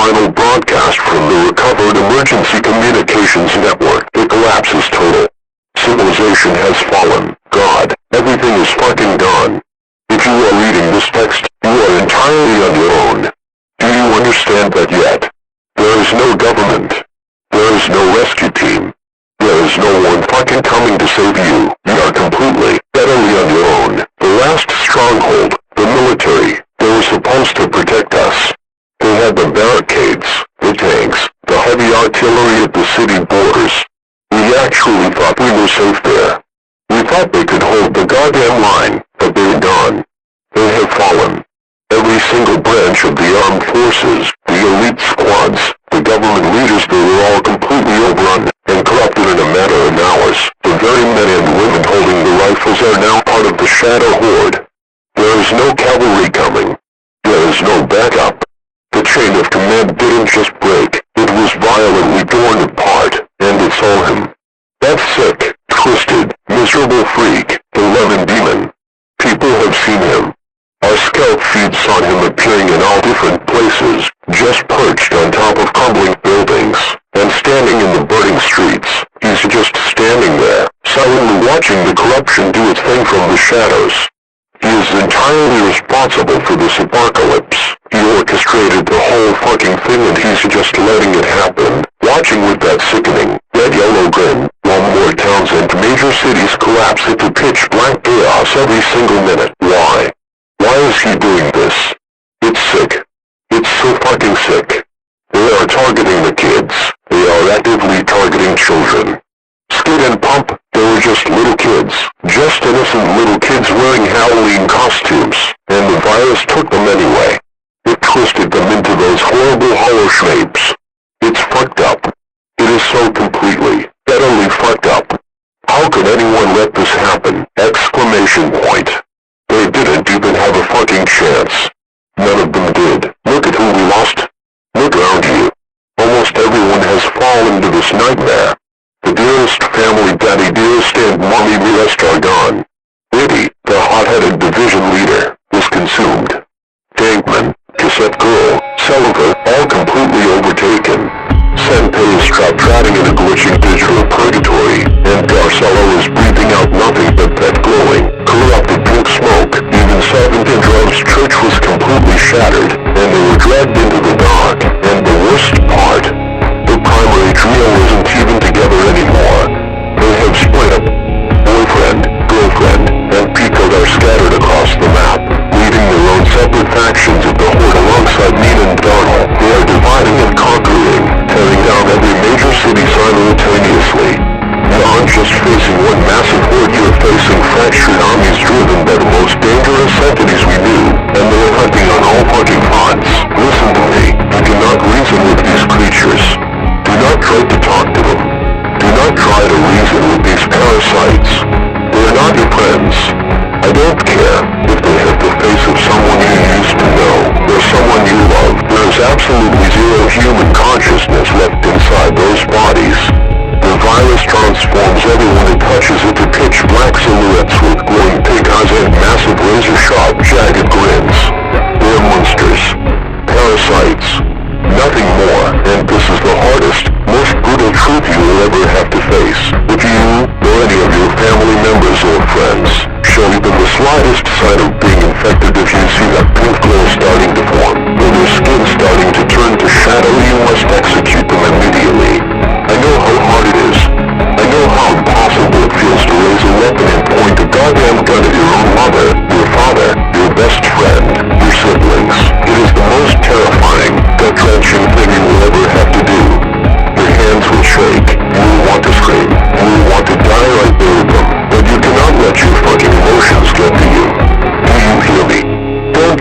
final broadcast from the recovered emergency communications network. The collapse is total. Civilization has fallen. God, everything is fucking gone. If you are reading this text, you are entirely on your own. Do you understand that yet? There is no government. There is no rescue team. There is no one fucking coming to save you. You are completely, utterly on your own. The last stronghold, the military, they were supposed to protect us. They had the barricades, the tanks, the heavy artillery at the city borders. We actually thought we were safe there. We thought they could hold the goddamn line, but they're gone. They have fallen. Every single branch of the armed forces, the elite squads, the government leaders, they were all completely overrun and corrupted in a matter of hours. The very men and women holding the rifles are now part of the shadow horde. There is no cavalry coming. There is no backup. The chain of command didn't just break, it was violently torn apart, and it's all him. That sick, twisted, miserable freak, the lemon demon. People have seen him. Our scout feed saw him appearing in all different places, just perched on top of crumbling buildings, and standing in the burning streets. He's just standing there, silently watching the corruption do its thing from the shadows. He is entirely responsible for this apocalypse. He orchestrated the whole fucking thing and he's just letting it happen, watching with that sickening, red-yellow grin, while more towns and major cities collapse into pitch black chaos every single minute. Why? Why is he doing this? It's sick. It's so fucking sick. They are targeting the kids. They are actively targeting children. Skid and Pump, they were just little kids. Just innocent little kids wearing Halloween costumes. And the virus took them anyway. It twisted them into those horrible hollow shapes. It's fucked up. It is so completely, utterly fucked up. How could anyone let this happen? Exclamation point. They didn't even have a fucking chance. None of them did. Look at who we lost. Look around you. Almost everyone has fallen to this nightmare. The dearest family, daddy dearest and mommy dearest are gone. Liddy, the hot-headed division leader, was consumed. Tankman, Cassette Girl, Sullivan, all completely overtaken. Senpei is trapped riding in a glitching digital purgatory, and Garcello is breathing out nothing but that glowing, corrupted pink smoke. Even Seventh and Drove's church was completely shattered, and they were dragged into the dark. And the worst part, the primary trio isn't even together anymore. They have split up. Boyfriend, girlfriend, and Pico are scattered across the map, leading their own separate factions of the Horde alongside Nina and Darnell. They are dividing and conquering, tearing down every major city simultaneously. You aren't just facing one massive horde, you're facing fractured armies driven by the most dangerous entities we knew, and they are hunting on all fucking fronts. Listen to me, you cannot reason with these creatures. Do not try to talk to them. Do not try to reason with these parasites. They are not your friends. I don't care if they have the face of someone you used to know, or someone you love. There is absolutely zero human consciousness left inside those bodies. The virus transforms everyone it touches into pitch black silhouettes with glowing pink eyes and massive razor-sharp, jagged grins. They're monsters. Parasites. Nothing more, and this is the hardest, most brutal truth you will ever have to face. If you, or any of your family members or friends, show even the slightest sign of being infected, if you see that pink glow starting to form, or their skin starting to turn to shadow, you must execute them immediately. I know how hard it is. I know how impossible it feels to raise a weapon and point a goddamn gun at your own mother, your father, your best friend, your siblings. It is the most terrifying, gut-wrenching thing you will ever have to do. Your hands will shake. You will want to scream. You will want to die right there with them. But you cannot let your fucking emotions get to you. Do you hear me? Don't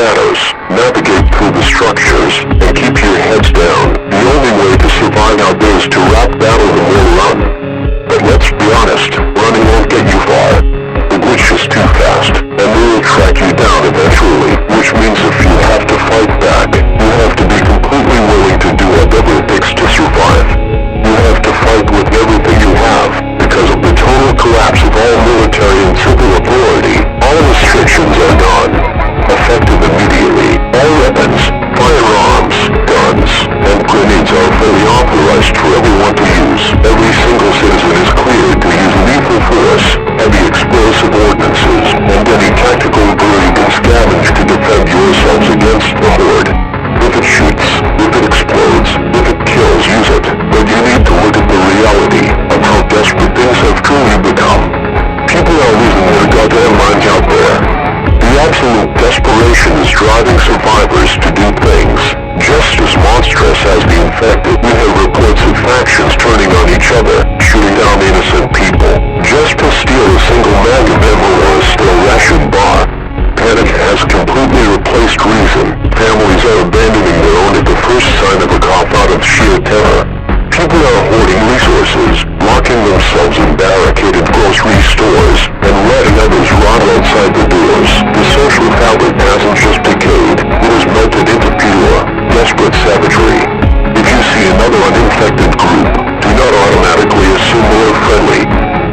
shadows, navigate through the structures, and keep your heads down. The only way to survive out there is to rap battle them or run. But let's be honest, running won't get you far. The glitch is too fast, and they will track you down eventually, which means if you have to fight back, you have to be completely willing to do whatever it takes to survive. You have to fight with everything you have, because of the total collapse of all military and civil authority. All restrictions are gone, effective immediately. All weapons, firearms, guns, and grenades are fully authorized for everyone to use. Every single citizen is cleared to use lethal force, heavy explosive ordnances, and any tactical debris you can scavenge to defend yourselves against the horde. If it shoots, if it explodes, if it kills, use it. But you need to look at the reality of how desperate things have truly become. People are losing their goddamn minds out there. The absolute desperation is driving survivors to do things just as monstrous as the infected. We have reports of factions turning on each other, shooting down innocent people, just to steal a single mag of ammo or a stale ration bar. Panic has completely replaced reason. Families are abandoning their own at the first sign of a cough out of sheer terror. People are hoarding resources, locking themselves in barricaded grocery stores, and letting others rot outside the doors. The social fabric hasn't just decayed, it has melted into pure, desperate savagery. If you see another uninfected group, do not automatically assume they're friendly.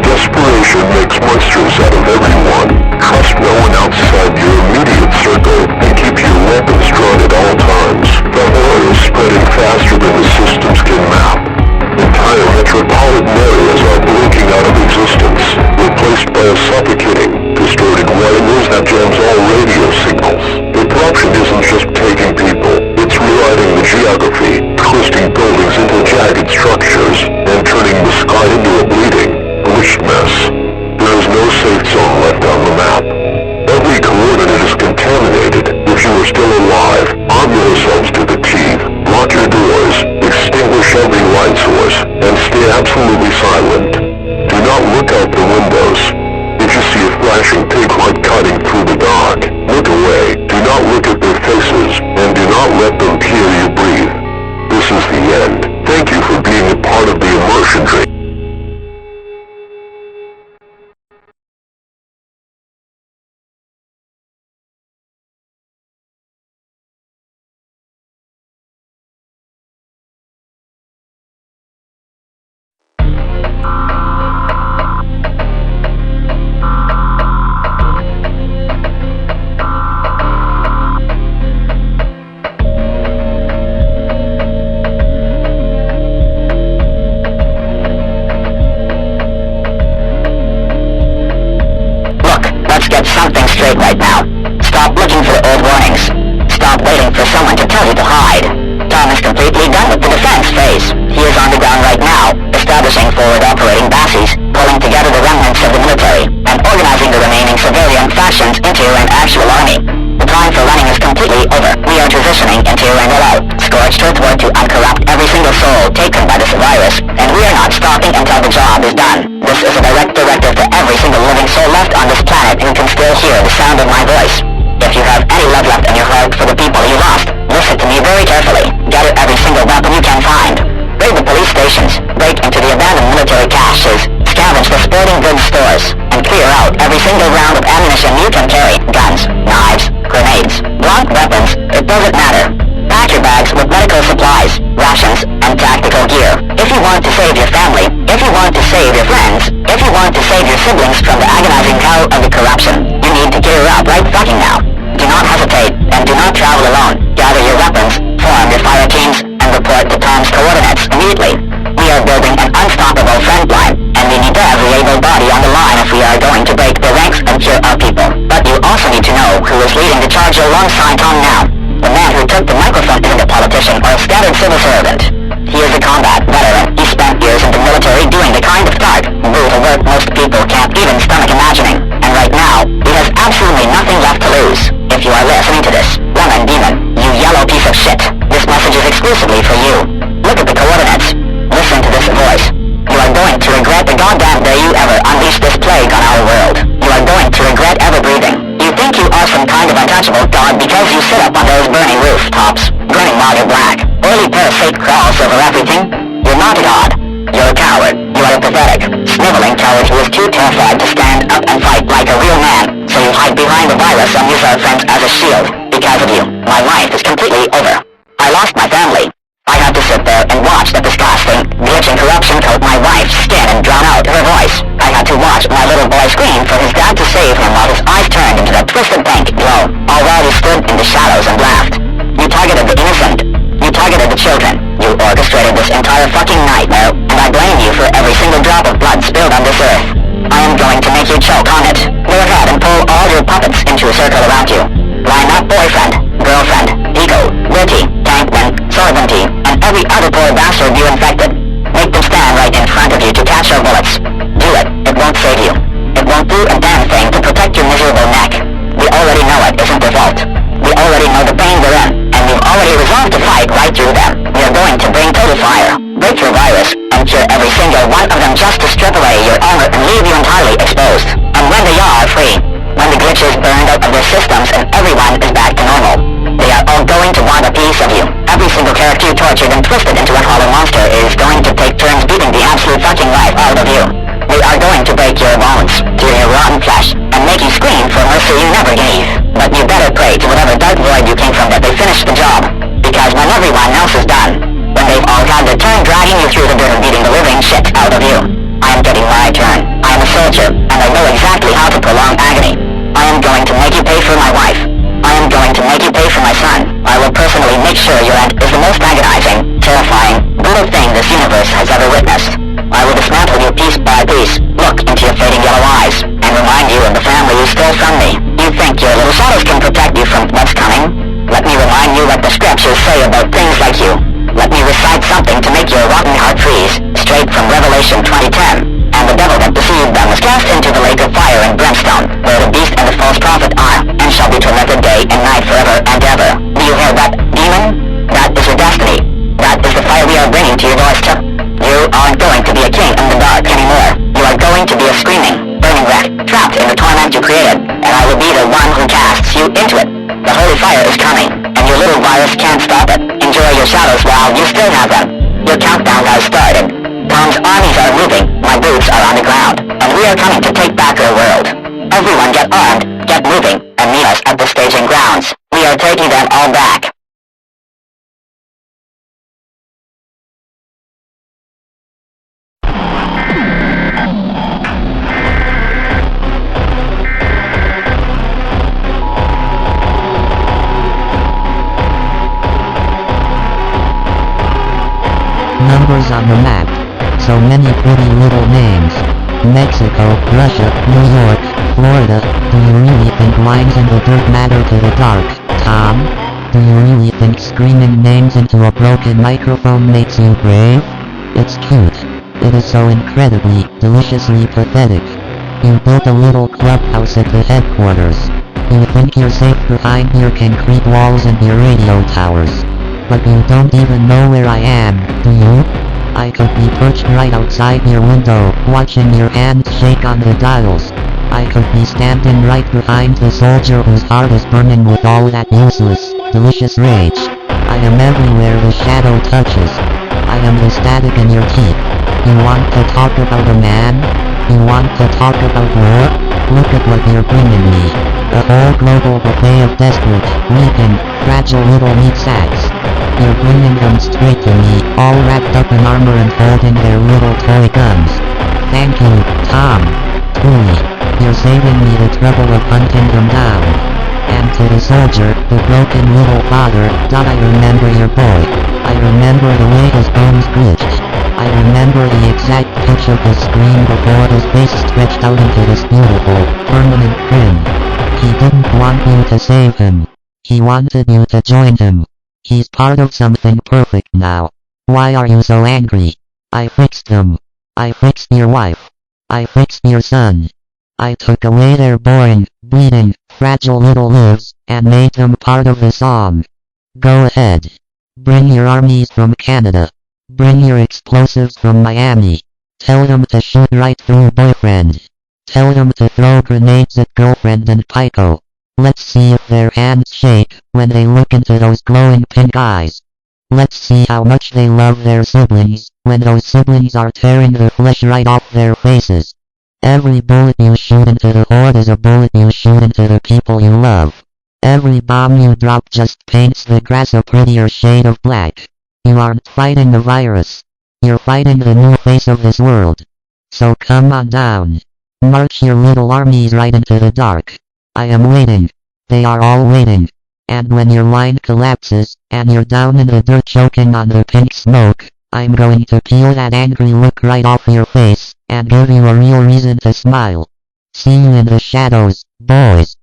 Desperation makes monsters out of everyone. Trust no one outside your immediate circle, and keep your weapons drawn at all times. The horror is spreading faster than the systems can map. Entire metropolitan areas are blinking out of existence, replaced by a suffocating, distorted white noise that jams all radio signals. The corruption isn't just taking people, it's rewriting the geography, twisting buildings into jagged structures, and turning the sky into a bleeding, glitched mess. There is no safe zone left on the map. Every coordinate is contaminated. If you are still alive, arm yourselves to the teeth, lock your doors, extinguish every light source, and stay absolutely silent. Do not look out the windows. If you see a flashing pig light cutting through the dark, look away. Do not look at their faces, and do not let them hear you breathe. This is the end. Thank you for being a part of the immersion dream. Right now. Stop looking for old warnings. Stop waiting for someone to tell you to hide. Tom is completely done with the defense phase. He is on the ground right now, establishing forward operating bases, pulling together the remnants of the military, and organizing the remaining civilian factions into an actual army. The time for running is completely over. We are transitioning into an all-out, scorched earthward to uncorrupt every single soul taken by this virus, and we are not stopping until the job is done. This is a direct directive to every single living soul left on this planet who can still hear the sound of my voice. If you have any love left in your heart for the people you lost, listen to me very carefully. Gather every single weapon you can find. Raid the police stations, break into the abandoned military caches, scavenge the sporting goods stores, and clear out every single round of ammunition you can carry. Guns, knives, grenades, blunt weapons, it doesn't matter. Pack your bags with medical supplies, rations, and tactical gear. If you want to save your family, if you want to save your friends, if you want to save your siblings from the agonizing hell of the corruption, you need to gear up right fucking now. Do not hesitate, and do not travel alone. Gather your weapons, form your fire teams, and report to Tom's coordinates immediately. We are building an unstoppable front line, and we need every able body on the line if we are going to break the ranks and cure our people. But you also need to know who is leading the charge alongside Tom now. The man who took the microphone isn't a politician or a scattered civil servant. He is a combat veteran. He spent years in the military doing the kind of dark, brutal work most people can't even stomach imagining. And right now, he has absolutely nothing left to lose. If you are listening to this, Lemon Demon, you yellow piece of shit, this message is exclusively for you. Look at the coordinates. Listen to this voice. You are going to regret the goddamn day you ever unleashed this plague on our world. You are going to regret ever breathing. You think you are some kind of untouchable god because you blithering coward who is too terrified to stand up and fight like a real man, so you hide behind the virus and use our friends as a shield. Because of you, my life is completely over. I lost my family. I had to sit there and watch the disgusting, glitching corruption coat my wife's skin and drown out her voice. I had to watch my little boy scream for his dad to save him while his eyes turned into that twisted pink glow, all while he stood in the shadows and laughed. You targeted the innocent. You targeted the children. You orchestrated this entire fucking nightmare, and I blame you for every single drop of blood spilled on this earth. I am going to make you choke on it. Go ahead and pull all your puppets into a circle around you. Line up boyfriend, girlfriend, ego, Bertie, tankman, Sorventi, and every other poor bastard you infected. Make them stand right in front of you to catch your bullets. Do it. It won't save you. It won't do a damn thing to protect your miserable neck. We already know it isn't their fault. We already know the pain they're in, and we've already resolved to fight right through them. We are going to bring total fire, break your virus, and cure every single one of them just to strip away your armor and leave you entirely exposed. And when they are free, when the glitch is burned out of their systems and everyone is back to normal, they are all going to want a piece of you. Every single character you tortured and twisted into a hollow monster is going to take turns beating the absolute fucking life out of you. They are going to break your bones, tear your rotten flesh, and make you scream for mercy you never gave. But you better pray to whatever dark void you came from that they finish the job. Because when everyone else is done, when they've all had their turn dragging you through the dirt and beating the living shit out of you, I am getting my turn. I am a soldier, and I know exactly how to prolong agony. I am going to make you pay for my wife. I am going to make you pay for my son. I will personally make sure your end is the most agonizing, terrifying, brutal thing this universe has ever witnessed. I will dismantle you piece by piece, look into your fading yellow eyes, and remind you of the family you stole from me. You think your little shadows can protect you from what's coming? Let me remind you what the scriptures say about things like you. Let me recite something to make your rotten heart freeze, straight from Revelation 20:10. And the devil that deceived them was cast into the lake of fire and brimstone, where the beast and the false prophet are, and shall be tormented day and night forever and ever. Do you hear that, demon? That is your destiny. That is the fire we are bringing to your doorstep. You aren't going to be a king in the dark anymore. You are going to be a screaming, burning wreck, trapped in the torment you created, and I will be the one who casts you into it. The holy fire is coming, and your little virus can't stop it. Enjoy your shadows while you still have them. Your countdown has started. Tom's armies are moving, my boots are on the ground, and we are coming to take back our world. Everyone get armed, get moving, and meet us at the staging grounds. We are taking them all back. Numbers on the map. So many pretty little names. Mexico, Russia, New York, Florida. Do you really think lines in the dirt matter to the dark, Tom? Do you really think screaming names into a broken microphone makes you brave? It's cute. It is so incredibly, deliciously pathetic. You built a little clubhouse at the headquarters. You think you're safe behind your concrete walls and your radio towers. But you don't even know where I am, do you? I could be perched right outside your window, watching your hands shake on the dials. I could be standing right behind the soldier whose heart is burning with all that useless, delicious rage. I am everywhere the shadow touches. I am the static in your teeth. You want to talk about a man? You want to talk about war? Look at what you're bringing me. A whole global buffet of desperate, weeping, fragile little meat sacks. You're bringing them straight to me, all wrapped up in armor and holding their little toy guns. Thank you, Tom. Truly, you're saving me the trouble of hunting them down. And to the soldier, the broken little father, I remember your boy. I remember the way his bones glitched. I remember the exact pitch of his scream before his face stretched out into this beautiful, permanent grin. He didn't want you to save him. He wanted you to join him. He's part of something perfect now. Why are you so angry? I fixed him. I fixed your wife. I fixed your son. I took away their boring, bleeding, fragile little lives, and made them part of the song. Go ahead. Bring your armies from Canada. Bring your explosives from Miami. Tell them to shoot right through boyfriend. Tell them to throw grenades at girlfriend and Pico. Let's see if their hands shake when they look into those glowing pink eyes. Let's see how much they love their siblings when those siblings are tearing the flesh right off their faces. Every bullet you shoot into the horde is a bullet you shoot into the people you love. Every bomb you drop just paints the grass a prettier shade of black. You aren't fighting the virus. You're fighting the new face of this world. So come on down. March your little armies right into the dark. I am waiting. They are all waiting. And when your line collapses, and you're down in the dirt choking on the pink smoke, I'm going to peel that angry look right off your face, and give you a real reason to smile. See you in the shadows, boys.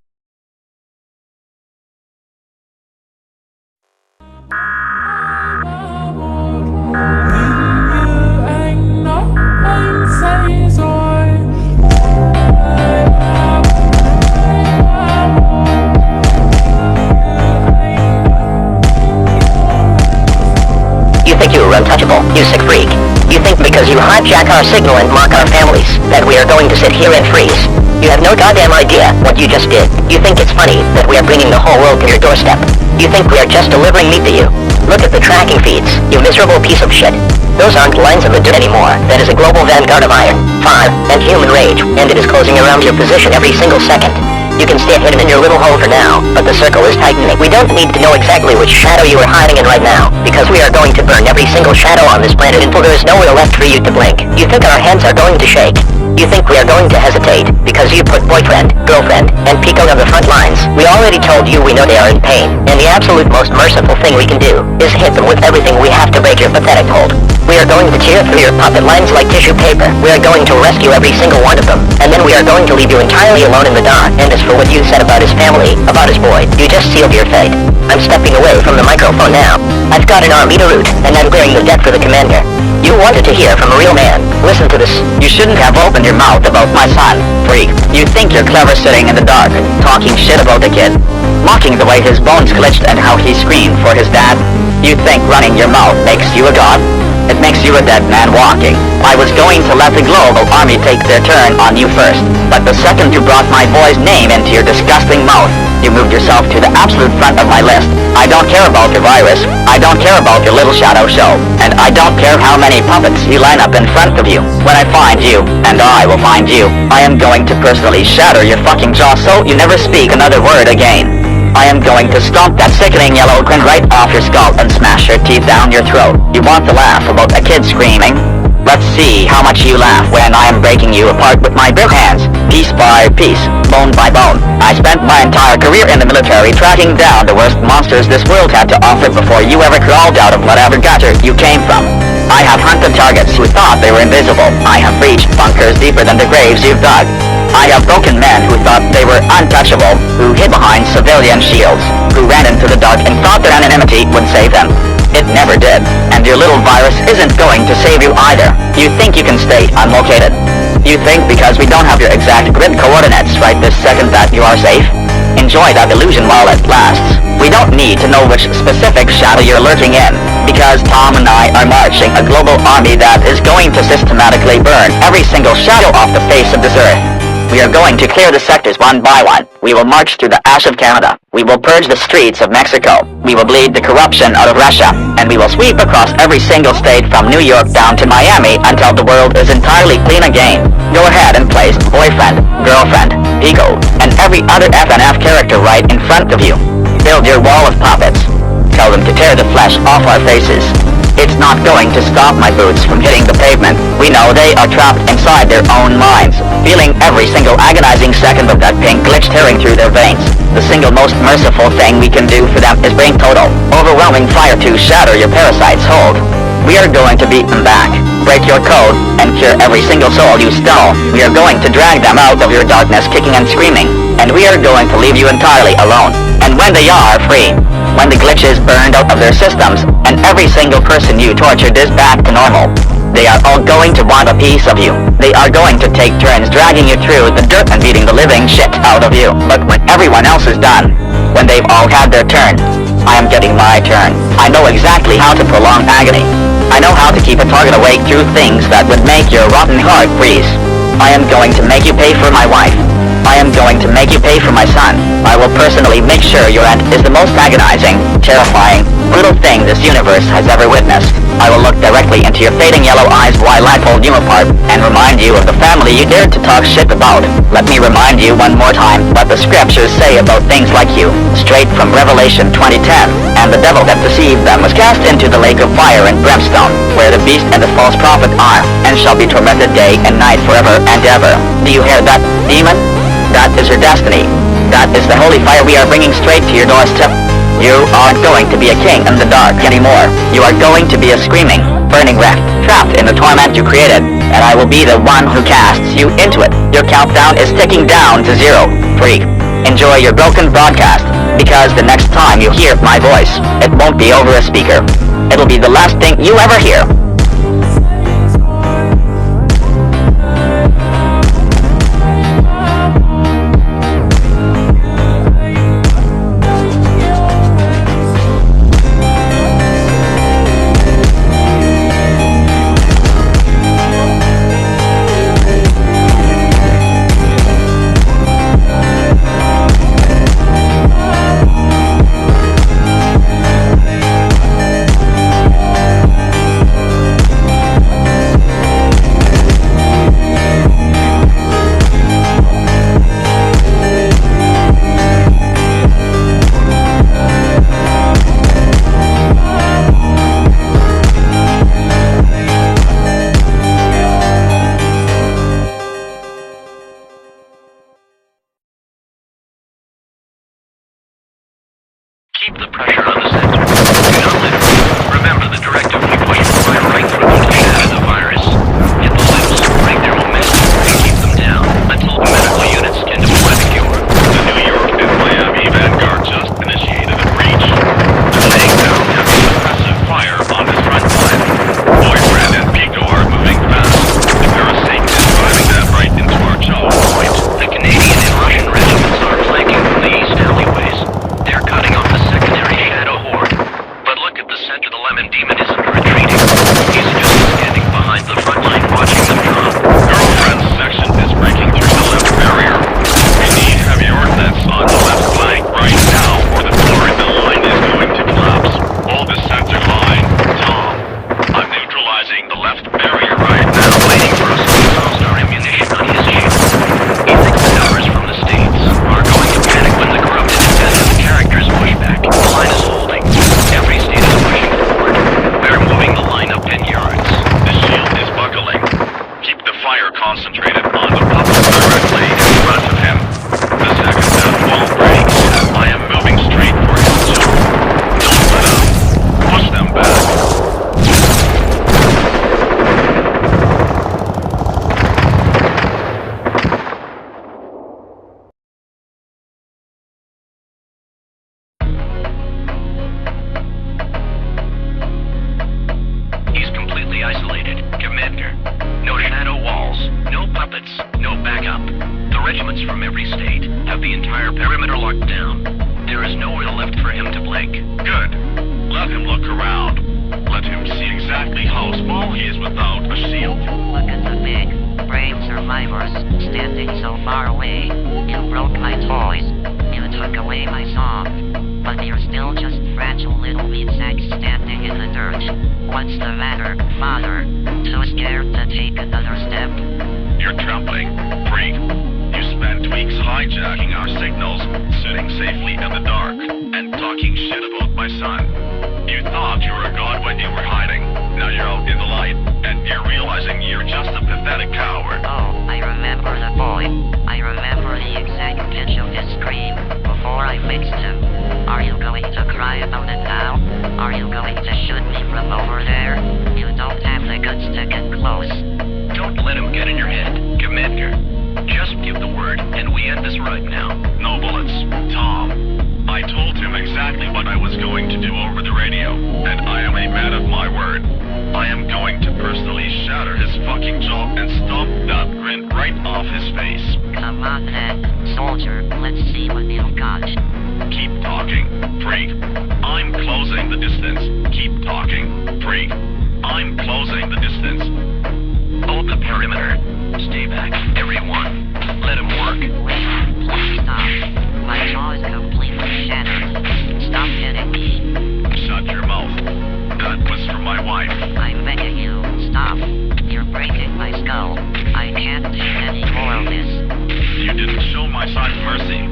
You think you are untouchable, you sick freak. You think because you hijack our signal and mock our families, that we are going to sit here and freeze. You have no goddamn idea what you just did. You think it's funny that we are bringing the whole world to your doorstep. You think we are just delivering meat to you. Look at the tracking feeds, you miserable piece of shit. Those aren't lines in the dirt anymore. That is a global vanguard of iron, fire, and human rage, and it is closing around your position every single second. You can stay hidden in your little hole for now, but the circle is tightening. We don't need to know exactly which shadow you are hiding in right now, because we are going to burn every single shadow on this planet until there is nowhere left for you to blink. You think our hands are going to shake? You think we are going to hesitate, because you put boyfriend, girlfriend, and Pico on the front lines? We already told you we know they are in pain, and the absolute most merciful thing we can do is hit them with everything we have to break your pathetic hold. We are going to tear through your puppet lines like tissue paper. We are going to rescue every single one of them, and then we are going to leave you entirely alone in the dark. And as for what you said about his family, about his boy, you just sealed your fate. I'm stepping away from the microphone now. I've got an army to root, and I'm clearing the deck for the commander. You wanted to hear from a real man. Listen to this. You shouldn't have opened your mouth about my son, freak. You think you're clever sitting in the dark, talking shit about the kid, mocking the way his bones glitched and how he screamed for his dad. You think running your mouth makes you a god? It makes you a dead man walking. I was going to let the global army take their turn on you first, but the second you brought my boy's name into your disgusting mouth, you moved yourself to the absolute front of my list. I don't care about your virus, I don't care about your little shadow show, and I don't care how many puppets you line up in front of you. When I find you, and I will find you, I am going to personally shatter your fucking jaw so you never speak another word again. I am going to stomp that sickening yellow grin right off your skull and smash your teeth down your throat. You want to laugh about a kid screaming? Let's see how much you laugh when I am breaking you apart with my bare hands, piece by piece, bone by bone. I spent my entire career in the military tracking down the worst monsters this world had to offer before you ever crawled out of whatever gutter you came from. I have hunted targets who thought they were invisible. I have reached bunkers deeper than the graves you've dug. I have broken men who thought they were untouchable, who hid behind civilian shields, who ran into the dark and thought their anonymity would save them. It never did, and your little virus isn't going to save you either. You think you can stay unlocated? You think because we don't have your exact grid coordinates right this second that you are safe? Enjoy that illusion while it lasts. We don't need to know which specific shadow you're lurking in, because Tom and I are marching a global army that is going to systematically burn every single shadow off the face of this earth. We are going to clear the sectors one by one. We will march through the ash of Canada. We will purge the streets of Mexico. We will bleed the corruption out of Russia. And we will sweep across every single state from New York down to Miami until the world is entirely clean again. Go ahead and place boyfriend, girlfriend, Pico, and every other FNF character right in front of you. Build your wall of puppets. Tell them to tear the flesh off our faces. It's not going to stop my boots from hitting the pavement. We know they are trapped inside their own minds, feeling every single agonizing second of that pink glitch tearing through their veins. The single most merciful thing we can do for them is bring total, overwhelming fire to shatter your parasite's hold. We are going to beat them back, break your code, and cure every single soul you stole. We are going to drag them out of your darkness kicking and screaming, and we are going to leave you entirely alone. And when they are free, when the glitch is burned out of their systems, and every single person you tortured is back to normal, they are all going to want a piece of you. They are going to take turns dragging you through the dirt and beating the living shit out of you. But when everyone else is done, when they've all had their turn, I am getting my turn. I know exactly how to prolong agony. I know how to keep a target awake through things that would make your rotten heart freeze. I am going to make you pay for my wife. I am going to make you pay for my son. I will personally make sure your end is the most agonizing, terrifying, brutal thing this universe has ever witnessed. I will look directly into your fading yellow eyes while I pull you apart and remind you of the family you dared to talk shit about. Let me remind you one more time what the scriptures say about things like you, straight from Revelation 20:10. And the devil that deceived them was cast into the lake of fire and brimstone, where the beast and the false prophet are, and shall be tormented day and night forever and ever. Do you hear that, demon? That is your destiny. That is the holy fire we are bringing straight to your doorstep. You aren't going to be a king in the dark anymore. You are going to be a screaming, burning wreck, trapped in the torment you created, and I will be the one who casts you into it. Your countdown is ticking down to 0. Freak. Enjoy your broken broadcast, because the next time you hear my voice, it won't be over a speaker. It'll be the last thing you ever hear. Keep the pressure on the center. Do not let it move. Remember the directive we push the fire right through them to shatter the virus. Hit the lips, break their momentum, and keep them down until the medical units can deploy the cure. The New York and Miami Vanguard just initiated a breach. They're laying down heavy suppressive fire on this front line. Boyfriend and Pico are moving fast. The parasite is driving that right into our choke point. The Canadian and Russian regiments are flanking from the east alleyways. They're cutting off the secondary shadow horde. But look at the center, the lemon demon isn't retreating. He's just standing behind the front line watching them drop. Girlfriend's section is breaking through the left barrier. We need heavy ordnance on the left flank right now, or the floor in the line is going to collapse. Hold the center line. Tom, I'm neutralizing the left barrier right now, waiting for us to exhaust our ammunition on his shield. He thinks the numbers from the States are going to panic when the corrupted intent of the characters push back. The line is holding. Every state is pushing forward. We're moving the line up 10 yards. The shield is buckling. Keep the fire concentrated on the puppet directly in front of him. The second that wall breaks, I am moving straight for him too. Don't let up. Push them back. He's completely isolated. Commander. No shadow walls. No puppets. No backup. The regiments from every state have the entire perimeter locked down. There is nowhere left for him to blink. Good. Let him look around. Let him see exactly how small he is without a shield. Look at the big, brave survivors, standing so far away. You broke my toys. You took away my song. But you're still just fragile little meat sacks standing in the dirt. What's the matter, father? Too scared to take another step? You're trembling, freak. You spent weeks hijacking our signals, sitting safely in the dark, and talking shit about my son. You thought you were a god when you were hiding. Now you're out in the light, and you're realizing you're just a pathetic coward. Oh, I remember the boy. I remember the exact pitch of his scream before I fixed him. Are you going to cry about it now? Are you going to shoot me from over there? You don't have the guts to get close. Don't let him get in your head, Commander. Just give the word, and we end this right now. No bullets. Tom, I told him exactly what I was going to do over the radio, and I am a man of my word. I am going to personally shatter his fucking jaw and stomp that grin right off his face. Come on then, soldier, let's see what you've got. Keep talking, freak. I'm closing the distance. Keep talking, freak. I'm closing the distance. Hold the perimeter. Stay back, everyone. Let him work. Wait. go. I can't take any more of this. You didn't show my son mercy.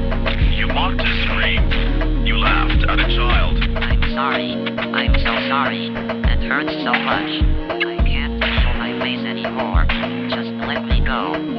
You mocked his scream. You laughed at a child. I'm sorry. I'm so sorry. It hurts so much. I can't show my face anymore. Just let me go.